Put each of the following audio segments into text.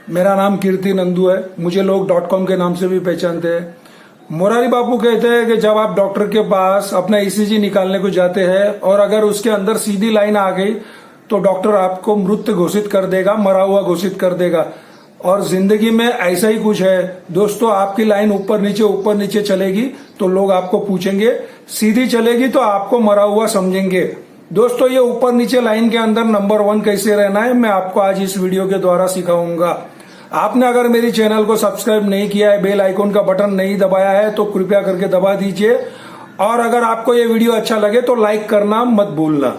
मेरा नाम कीर्ति नंदू है। मुझे लोग .com के नाम से भी पहचानते हैं। मोरारी बापू कहते हैं कि जब आप डॉक्टर के पास अपना ईसीजी निकालने को जाते हैं और अगर उसके अंदर सीधी लाइन आ गई तो डॉक्टर आपको मृत घोषित कर देगा, मरा हुआ घोषित कर देगा। और जिंदगी में ऐसा ही कुछ है दोस्तों, आपकी लाइन ऊपर नीचे चलेगी तो लोग आपको पूछेंगे, सीधी चलेगी तो आपको मरा हुआ समझेंगे। दोस्तों, ये ऊपर नीचे लाइन के अंदर नंबर 1 कैसे रहना है, मैं आपको आज इस वीडियो के द्वारा सिखाऊंगा। आपने अगर मेरी चैनल को सब्सक्राइब नहीं किया है, बेल आइकॉन का बटन नहीं दबाया है तो कृपया करके दबा दीजिए। और अगर आपको ये वीडियो अच्छा लगे तो लाइक करना मत भूलना।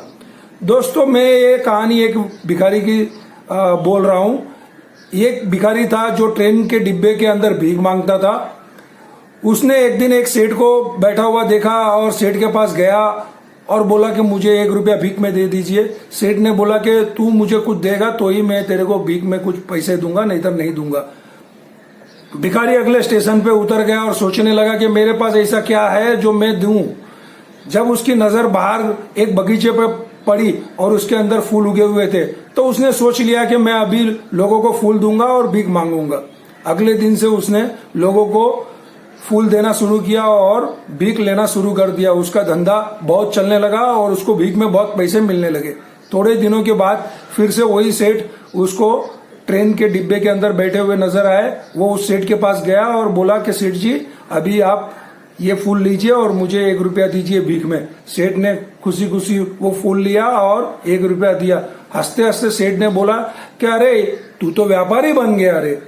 दोस्तों, मैं ये कहानी एक भिखारी की बोल रहा हूं। एक भिखारी था जो ट्रेन के डिब्बे के अंदर भीख मांगता था। उसने एक दिन एक सेठ को बैठा हुआ देखा और सेठ के पास गया और बोला कि मुझे 1 रुपया भीख में दे दीजिए। सेठ ने बोला कि तू मुझे कुछ देगा तो ही मैं तेरे को भीख में कुछ पैसे दूंगा, नहीं तो नहीं दूंगा। भिखारी अगले स्टेशन पे उतर गया और सोचने लगा कि मेरे पास ऐसा क्या है जो मैं दूं। जब उसकी नजर बाहर एक बगीचे पे पड़ी और उसके अंदर फूल उगे हुए थे तो उसने सोच लिया कि मैं अभी लोगों को फूल दूंगा और भीख मांगूंगा। अगले दिन से उसने लोगों को फूल देना शुरू किया और भीख लेना शुरू कर दिया। उसका धंधा बहुत चलने लगा और उसको भीख में बहुत पैसे मिलने लगे। थोड़े दिनों के बाद फिर से वही सेठ उसको ट्रेन के डिब्बे के अंदर बैठे हुए नजर आए। वो उस सेठ के पास गया और बोला कि सेठ जी, अभी आप ये फूल लीजिए और मुझे 1 रुपया दीजिए भीख में। सेठ ने खुशी खुशी वो फूल लिया और 1 रुपया दिया। हंसते हंसते सेठ ने बोला कि अरे तू तो व्यापारी बन गया रे।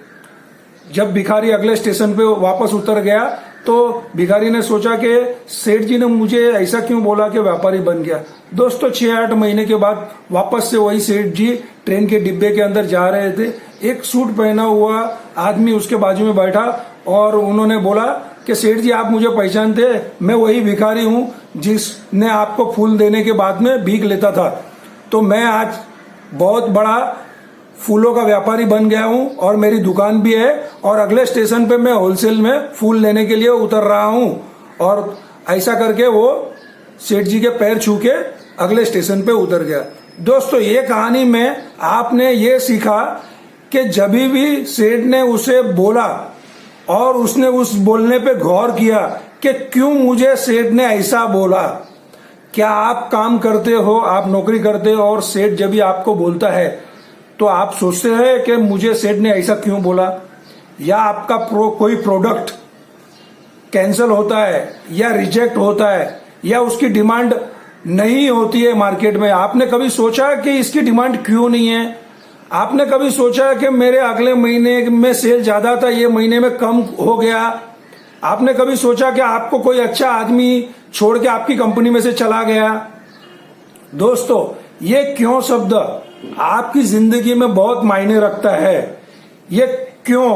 जब भिखारी अगले स्टेशन पे वापस उतर गया तो भिखारी ने सोचा कि सेठ जी ने मुझे ऐसा क्यों बोला कि व्यापारी बन गया। दोस्तों, 6-8 महीने के बाद वापस से वही सेठ जी ट्रेन के डिब्बे के अंदर जा रहे थे। एक सूट पहना हुआ आदमी उसके बाजू में बैठा और उन्होंने बोला कि सेठ जी, आप मुझे पहचानते हैं? मैं वही भिखारी हूं जिसने आपको फूल देने के बाद में भीख लेता था। तो मैं आज बहुत बड़ा फूलों का व्यापारी बन गया हूं और मेरी दुकान भी है और अगले स्टेशन पे मैं होलसेल में फूल लेने के लिए उतर रहा हूं। और ऐसा करके वो सेठ जी के पैर छू के अगले स्टेशन पे उतर गया। दोस्तों, ये कहानी में आपने ये सीखा कि जब भी सेठ ने उसे बोला और उसने उस बोलने पे गौर किया कि क्यों मुझे सेठ ने ऐसा बोला। क्या आप काम करते हो, आप नौकरी करते हो और सेठ जब भी आपको बोलता है तो आप सोचते हैं कि मुझे सेठ ने ऐसा क्यों बोला? या आपका कोई प्रोडक्ट कैंसिल होता है या रिजेक्ट होता है या उसकी डिमांड नहीं होती है मार्केट में, आपने कभी सोचा कि इसकी डिमांड क्यों नहीं है? आपने कभी सोचा कि मेरे अगले महीने में सेल ज्यादा था, ये महीने में कम हो गया? आपने कभी सोचा कि आपको कोई अच्छा आदमी छोड़ के आपकी कंपनी में से चला गया? दोस्तों, ये क्यों शब्द आपकी जिंदगी में बहुत मायने रखता है। ये क्यों,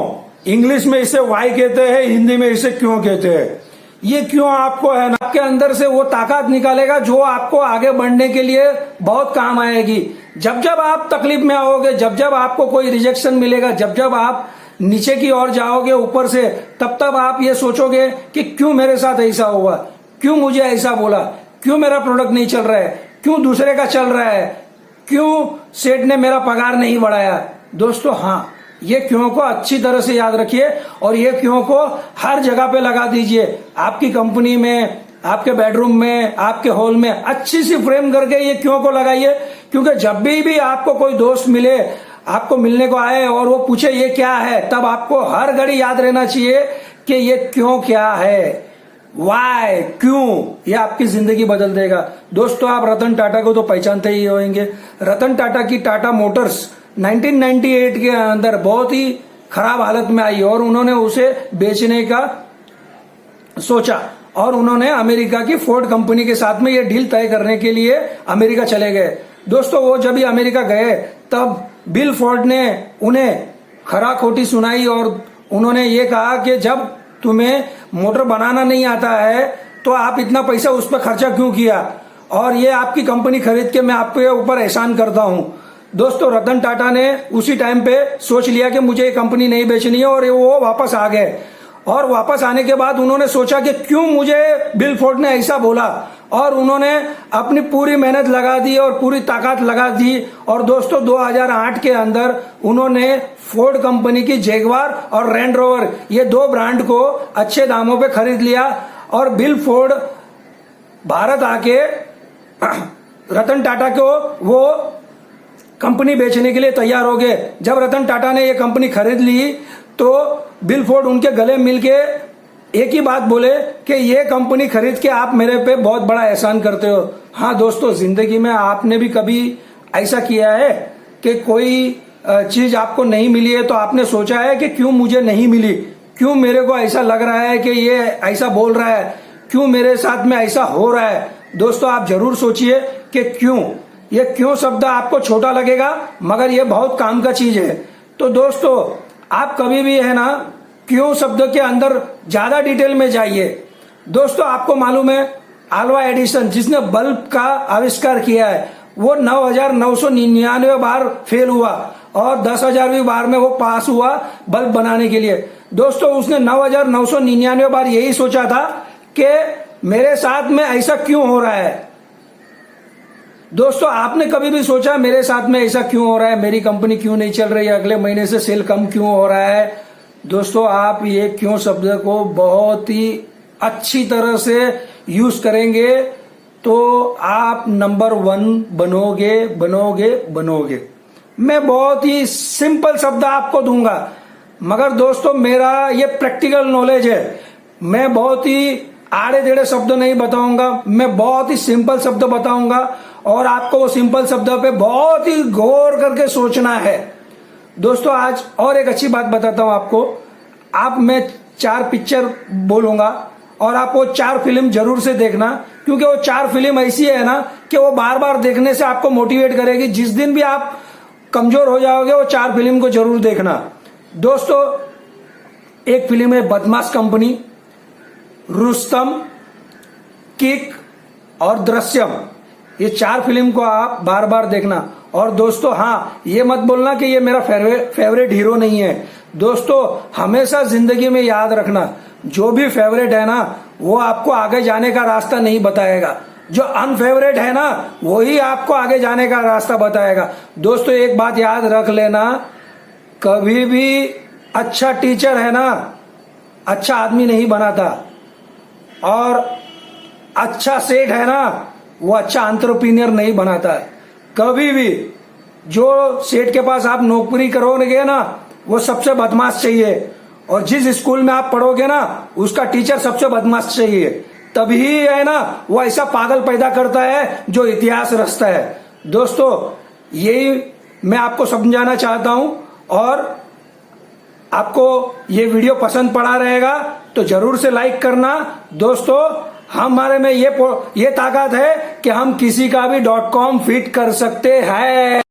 इंग्लिश में इसे वाई कहते हैं, हिंदी में इसे क्यों कहते हैं। ये क्यों आपको है ना, आपके अंदर से वो ताकत निकालेगा जो आपको आगे बढ़ने के लिए बहुत काम आएगी। जब जब आप तकलीफ में आओगे, जब जब आपको कोई रिजेक्शन मिलेगा, जब जब आप नीचे की ओर जाओगे ऊपर से, तब तब आप ये सोचोगे कि क्यों मेरे साथ ऐसा हुआ, क्यों मुझे ऐसा बोला, क्यों मेरा प्रोडक्ट नहीं चल रहा है, क्यों दूसरे का चल रहा है, क्यों सेठ ने मेरा पगार नहीं बढ़ाया। दोस्तों, हाँ, ये क्यों को अच्छी तरह से याद रखिए और ये क्यों को हर जगह पे लगा दीजिए। आपकी कंपनी में, आपके बेडरूम में, आपके हॉल में अच्छी सी फ्रेम करके ये क्यों को लगाइए। क्योंकि जब भी आपको कोई दोस्त मिले, आपको मिलने को आए और वो पूछे ये क्या है, तब आपको हर घड़ी याद रहना चाहिए कि ये क्यों क्या है, वाई, क्यों। ये आपकी जिंदगी बदल देगा। दोस्तों, आप रतन टाटा को तो पहचानते ही होंगे। रतन टाटा की टाटा मोटर्स 1998 के अंदर बहुत ही खराब हालत में आई और उन्होंने उसे बेचने का सोचा और उन्होंने अमेरिका की फोर्ड कंपनी के साथ में ये डील तय करने के लिए अमेरिका चले गए। दोस्तों, वो जब भी अमेरिका गए तब बिल फोर्ड ने उन्हें खरा खोटी सुनाई और उन्होंने ये कहा कि जब तुम्हें मोटर बनाना नहीं आता है तो आप इतना पैसा उस पर खर्चा क्यों किया, और ये आपकी कंपनी खरीद के मैं आपके ऊपर एहसान करता हूं। दोस्तों, रतन टाटा ने उसी टाइम पे सोच लिया कि मुझे ये कंपनी नहीं बेचनी है और वो वापस आ गए। और वापस आने के बाद उन्होंने सोचा कि क्यों मुझे बिल फोर्ड ने ऐसा बोला और उन्होंने अपनी पूरी मेहनत लगा दी और पूरी ताकत लगा दी। और दोस्तों 2008 के अंदर उन्होंने फोर्ड कंपनी की जैगवार और रेंज रोवर ये दो ब्रांड को अच्छे दामों पे खरीद लिया। और बिल फोर्ड भारत आके रतन टाटा को वो कंपनी बेचने के लिए तैयार हो गए। जब रतन टाटा ने ये कंपनी खरीद ली तो बिल फोर्ड उनके गले मिलके एक ही बात बोले कि ये कंपनी खरीद के आप मेरे पे बहुत बड़ा एहसान करते हो। हाँ दोस्तों, जिंदगी में आपने भी कभी ऐसा किया है कि कोई चीज आपको नहीं मिली है तो आपने सोचा है कि क्यों मुझे नहीं मिली, क्यों मेरे को ऐसा लग रहा है कि ये ऐसा बोल रहा है, क्यों मेरे साथ में ऐसा हो रहा है। दोस्तों आप जरूर सोचिए कि क्यों। ये क्यों शब्द आपको छोटा लगेगा मगर ये बहुत काम का चीज है। तो दोस्तों आप कभी भी है ना क्यों शब्द के अंदर ज्यादा डिटेल में जाइए। दोस्तों आपको मालूम है आल्वा एडिसन जिसने बल्ब का आविष्कार किया है वो 9,999 बार फेल हुआ और 10,000वीं बार में वो पास हुआ बल्ब बनाने के लिए। दोस्तों उसने 9,999 बार यही सोचा था कि मेरे साथ में ऐसा क्यों हो रहा है। दोस्तों आपने कभी भी सोचा मेरे साथ में ऐसा क्यों हो रहा है, मेरी कंपनी क्यों नहीं चल रही है, अगले महीने से सेल कम क्यों हो रहा है। दोस्तों आप ये क्यों शब्द को बहुत ही अच्छी तरह से यूज करेंगे तो आप नंबर 1 बनोगे। मैं बहुत ही सिंपल शब्द आपको दूंगा मगर दोस्तों मेरा ये प्रैक्टिकल नॉलेज है। मैं बहुत ही आड़े टेढ़े शब्द नहीं बताऊंगा, मैं बहुत ही सिंपल शब्द बताऊंगा और आपको वो सिंपल शब्द पे बहुत ही गौर करके सोचना है। दोस्तों आज और एक अच्छी बात बताता हूं आपको। मैं 4 पिक्चर बोलूंगा और आप वो 4 फिल्म जरूर से देखना क्योंकि वो 4 फिल्म ऐसी है ना कि वो बार बार देखने से आपको मोटिवेट करेगी। जिस दिन भी आप कमजोर हो जाओगे वो 4 फिल्म को जरूर देखना। दोस्तों एक फिल्म है बदमाश कंपनी, रुस्तम, किक और दृश्यम। ये 4 फिल्म को आप बार बार देखना। और दोस्तों हाँ ये मत बोलना कि ये मेरा फेवरेट हीरो नहीं है। दोस्तों हमेशा जिंदगी में याद रखना जो भी फेवरेट है ना वो आपको आगे जाने का रास्ता नहीं बताएगा, जो अनफेवरेट है ना वही आपको आगे जाने का रास्ता बताएगा। दोस्तों एक बात याद रख लेना, कभी भी अच्छा टीचर है ना अच्छा आदमी नहीं बनाता और अच्छा सेठ है ना वो अच्छा एंटरप्रेन्योर नहीं बनाता है। कभी भी जो सेठ के पास आप नौकरी करोगे ना वो सबसे बदमाश चाहिए और जिस स्कूल में आप पढ़ोगे ना उसका टीचर सबसे बदमाश चाहिए। तभी है ना वो ऐसा पागल पैदा करता है जो इतिहास रचता है। दोस्तों यही मैं आपको समझाना चाहता हूं और आपको ये वीडियो पसंद पड़ा रहेगा तो जरूर से लाइक करना। दोस्तों हमारे में ये ताकत है कि हम किसी का भी .com फिट कर सकते हैं।